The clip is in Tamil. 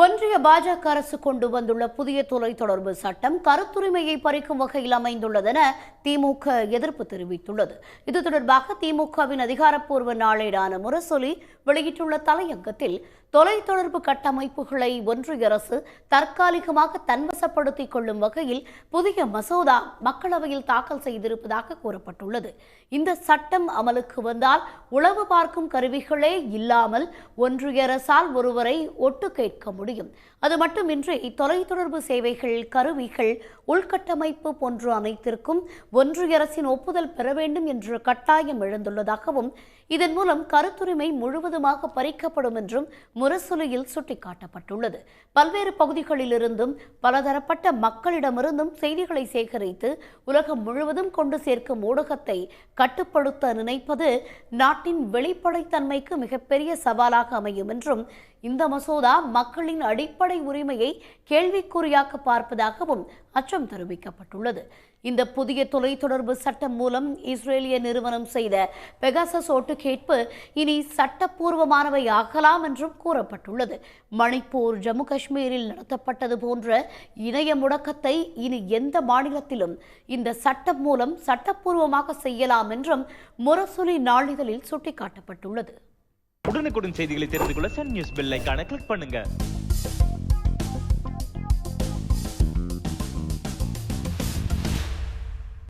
ஒன்றிய பாஜக அரசு கொண்டு வந்துள்ள புதிய தொலைத்தொடர்பு சட்டம் கருத்துரிமையை பறிக்கும் வகையில் அமைந்துள்ளதென திமுக எதிர்ப்பு தெரிவித்துள்ளது. இது தொடர்பாக திமுகவின் அதிகாரப்பூர்வ நாளேடான முரசொலி வெளியிட்டுள்ள தலையங்கத்தில் தொலைத்தொடர்பு கட்டமைப்புகளை ஒன்றிய அரசு தற்காலிகமாக தன்வசப்படுத்திக் கொள்ளும் வகையில் புதிய மசோதா மக்களவையில் தாக்கல் செய்திருப்பதாக கூறப்பட்டுள்ளது. இந்த சட்டம் அமலுக்கு வந்தால் உளவு பார்க்கும் கருவிகளே இல்லாமல் ஒன்றிய அரசால் ஒருவரை ஒட்டு கேட்க முடியும். அது மட்டுமின்றி தொலைத்தொடர்பு சேவைகள், கருவிகள், உள்கட்டமைப்பு போன்ற அனைத்திற்கும் ஒன்றிய அரசின் ஒப்புதல் பெற வேண்டும் என்ற கட்டாயம் எழுந்துள்ளதாகவும் இதன் மூலம் கருத்துரிமை முழுவதுமாக பறிக்கப்படும் என்றும் முரசொலியில் சுட்டிக்காட்டப்பட்டுள்ளது. பல்வேறு பகுதிகளிலிருந்தும் பலதரப்பட்ட மக்களிடமிருந்தும் செய்திகளை சேகரித்து உலகம் முழுவதும் கொண்டு சேர்க்கும் ஊடகத்தை கட்டுப்படுத்த நினைப்பது நாட்டின் வெளிப்படைத்தன்மைக்கு மிகப்பெரிய சவாலாக அமையும் என்றும் இந்த மசோதா மக்களின் அடிப்படை உரிமையை கேள்விக்குறியாக்க பார்ப்பதாகவும் அச்சம் தெரிவிக்கப்பட்டுள்ளது. இந்த புதிய தொலைத்தொடர்பு சட்டம் மூலம் இஸ்ரேலிய நிறுவனம் செய்த பெகாசஸ் ஒட்டுக்கேட்பு இனி சட்டப்பூர்வமானவை ஆகலாம் என்றும் கூறப்பட்டுள்ளது. மணிப்பூர், ஜம்மு காஷ்மீரில் நடத்தப்பட்டது போன்ற இணைய முடக்கத்தை இனி எந்த மாநிலத்திலும் இந்த சட்டம் மூலம் சட்டப்பூர்வமாக செய்யலாம் என்றும் முரசொலி நாளிதழில் சுட்டிக்காட்டப்பட்டுள்ளது. உடனுக்குடன் செய்திகளை தெரிந்து கொள்ள சன் நியூஸ் பெல் ஐகானை கிளிக் பண்ணுங்க.